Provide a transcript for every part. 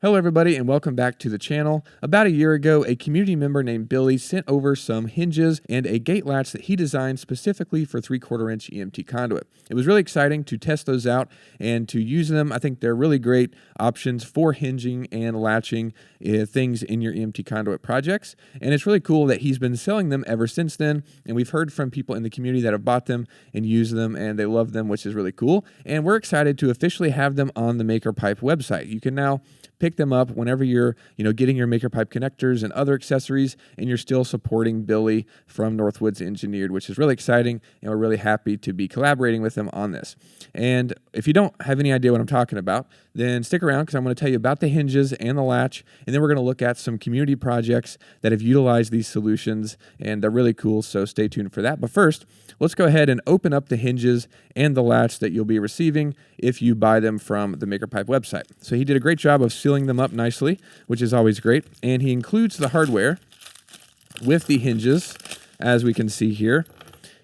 Hello everybody and welcome back to the channel. About a year ago, a community member named Billy sent over some hinges and a gate latch that he designed specifically for 3/4 inch EMT conduit. It was really exciting to test those out and to use them. I think they're really great options for hinging and latching things in your EMT conduit projects. And it's really cool that he's been selling them ever since then. And we've heard from people in the community that have bought them and used them and they love them, which is really cool. And we're excited to officially have them on the MakerPipe website. You can now pick them up whenever you're, getting your MakerPipe connectors and other accessories, and you're still supporting Billy from Northwoods Engineered, which is really exciting, and we're really happy to be collaborating with him on this. And if you don't have any idea what I'm talking about, then stick around because I'm going to tell you about the hinges and the latch, and then we're going to look at some community projects that have utilized these solutions, and they're really cool, so stay tuned for that. But first, let's go ahead and open up the hinges and the latch that you'll be receiving if you buy them from the MakerPipe website. So he did a great job of sealing them up nicely, which is always great. And he includes the hardware with the hinges, as we can see here.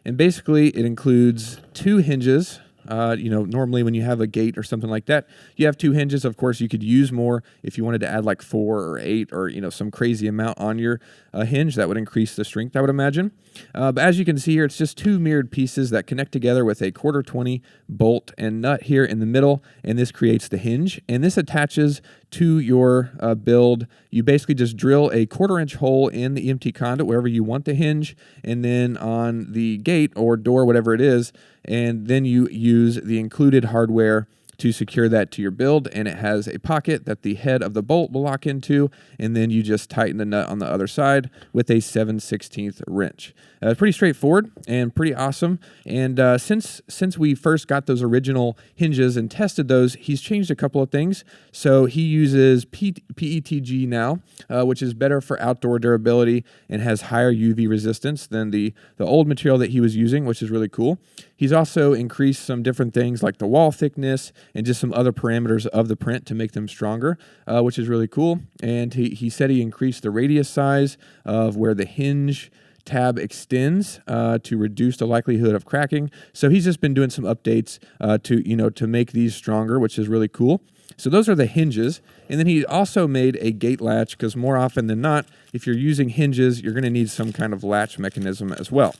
And basically, it includes two hinges. Normally when you have a gate or something like that, you have two hinges. Of course, you could use more if you wanted to add like 4 or 8 or, some crazy amount on your hinge that would increase the strength, I would imagine. But as you can see here, it's just two mirrored pieces that connect together with a 1/4-20 bolt and nut here in the middle, and this creates the hinge. And this attaches to your build. You basically just drill a 1/4 inch hole in the EMT conduit wherever you want the hinge, and then on the gate or door, whatever it is, and then you use the included hardware to secure that to your build, and it has a pocket that the head of the bolt will lock into, and then you just tighten the nut on the other side with a 7/16 wrench. Pretty straightforward and pretty awesome. And since we first got those original hinges and tested those, he's changed a couple of things. So he uses PETG now, which is better for outdoor durability and has higher UV resistance than the old material that he was using, which is really cool. He's also increased some different things like the wall thickness and just some other parameters of the print to make them stronger, which is really cool. And he said he increased the radius size of where the hinge tab extends to reduce the likelihood of cracking. So he's just been doing some updates to make these stronger, which is really cool. So those are the hinges. And then he also made a gate latch because more often than not, if you're using hinges, you're going to need some kind of latch mechanism as well.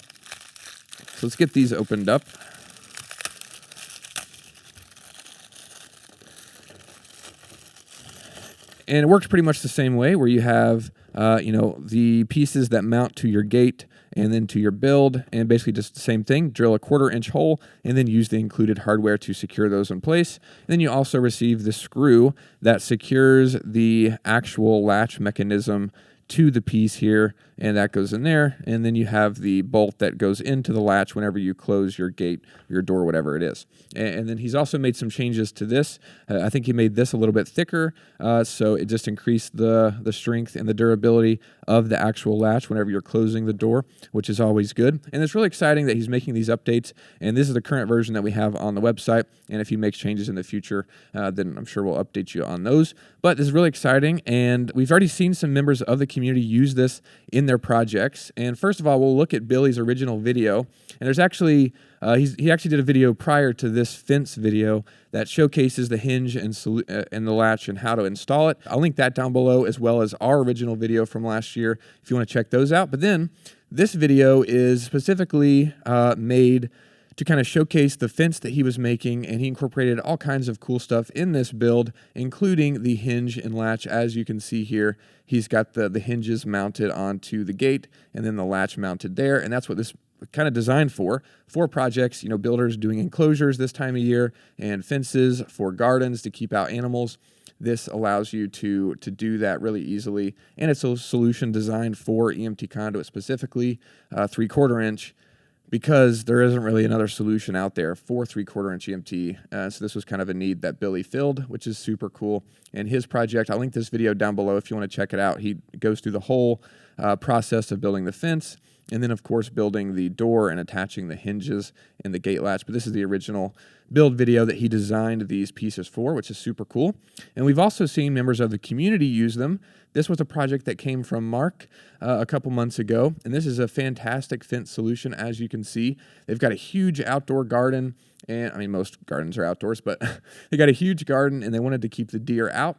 So let's get these opened up. And it works pretty much the same way where you have, the pieces that mount to your gate and then to your build, and basically just the same thing, drill a 1/4 inch hole and then use the included hardware to secure those in place. And then you also receive the screw that secures the actual latch mechanism to the piece here, and that goes in there. And then you have the bolt that goes into the latch whenever you close your gate, your door, whatever it is. And then he's also made some changes to this. I think he made this a little bit thicker, so it just increased the strength and the durability of the actual latch whenever you're closing the door, which is always good. And it's really exciting that he's making these updates, and this is the current version that we have on the website. And if he makes changes in the future, then I'm sure we'll update you on those. But this is really exciting, and we've already seen some members of the community use this in their projects. And first of all, we'll look at Billy's original video. And there's actually, he actually did a video prior to this fence video that showcases the hinge and the latch and how to install it. I'll link that down below, as well as our original video from last year if you want to check those out. But then this video is specifically made to kind of showcase the fence that he was making, and he incorporated all kinds of cool stuff in this build, including the hinge and latch. As you can see here, he's got the hinges mounted onto the gate and then the latch mounted there, and that's what this kind of designed for projects, builders doing enclosures this time of year and fences for gardens to keep out animals. This allows you to do that really easily, and it's a solution designed for EMT conduit specifically, 3/4 inch, because there isn't really another solution out there for 3/4 inch EMT. So this was kind of a need that Billy filled, which is super cool. And his project, I'll link this video down below if you want to check it out. He goes through the whole process of building the fence, and then of course building the door and attaching the hinges and the gate latch. But this is the original build video that he designed these pieces for, which is super cool. And we've also seen members of the community use them. This was a project that came from Mark a couple months ago, and this is a fantastic fence solution. As you can see, they've got a huge outdoor garden, and I mean most gardens are outdoors, but they got a huge garden, and they wanted to keep the deer out.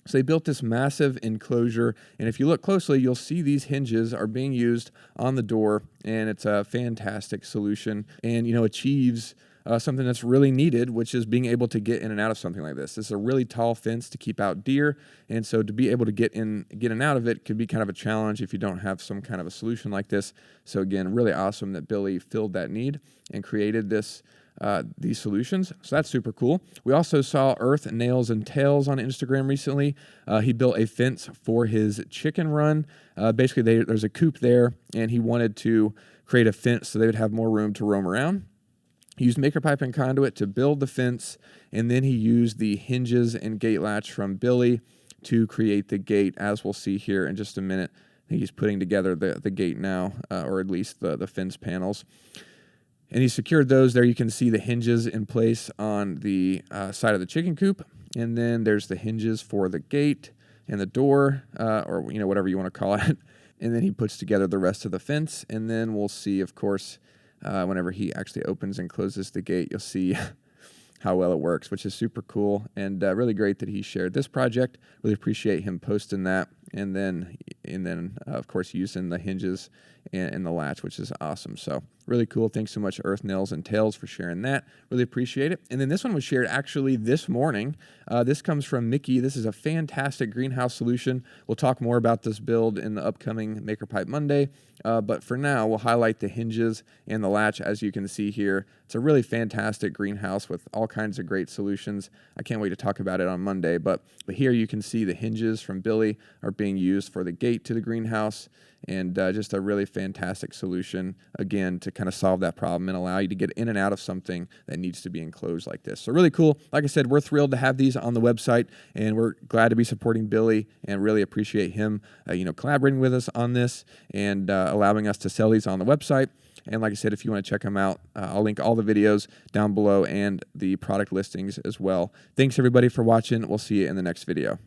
So they built this massive enclosure, and if you look closely, you'll see these hinges are being used on the door, and it's a fantastic solution, and achieves something that's really needed, which is being able to get in and out of something like this. This is a really tall fence to keep out deer, and so to be able to get in and out of it could be kind of a challenge if you don't have some kind of a solution like this. So again, really awesome that Billy filled that need and created these solutions. So that's super cool. We also saw Earth, Nails, and Tails on Instagram recently. He built a fence for his chicken run. Basically, there's a coop there, and he wanted to create a fence so they would have more room to roam around. He used maker pipe and conduit to build the fence, and then he used the hinges and gate latch from Billy to create the gate, as we'll see here in just a minute. I think he's putting together the gate now, or at least the fence panels. And he secured those. There you can see the hinges in place on the side of the chicken coop. And then there's the hinges for the gate and the door, or whatever you want to call it. And then he puts together the rest of the fence. And then we'll see, of course, whenever he actually opens and closes the gate, you'll see how well it works, which is super cool. And really great that he shared this project. Really appreciate him posting that. And then of course, using the hinges and the latch, which is awesome. So really cool. Thanks so much, Earth, Nails, and Tails, for sharing that. Really appreciate it. And then this one was shared actually this morning. This comes from Mickey. This is a fantastic greenhouse solution. We'll talk more about this build in the upcoming Maker Pipe Monday. But for now, we'll highlight the hinges and the latch, as you can see here. It's a really fantastic greenhouse with all kinds of great solutions. I can't wait to talk about it on Monday. But here you can see the hinges from Billy are being used for the gate to the greenhouse, and just a really fantastic solution, again, to kind of solve that problem and allow you to get in and out of something that needs to be enclosed like this. So really cool. Like I said, we're thrilled to have these on the website, and we're glad to be supporting Billy and really appreciate him collaborating with us on this and allowing us to sell these on the website. And like I said, if you want to check them out, I'll link all the videos down below and the product listings as well. Thanks, everybody, for watching. We'll see you in the next video.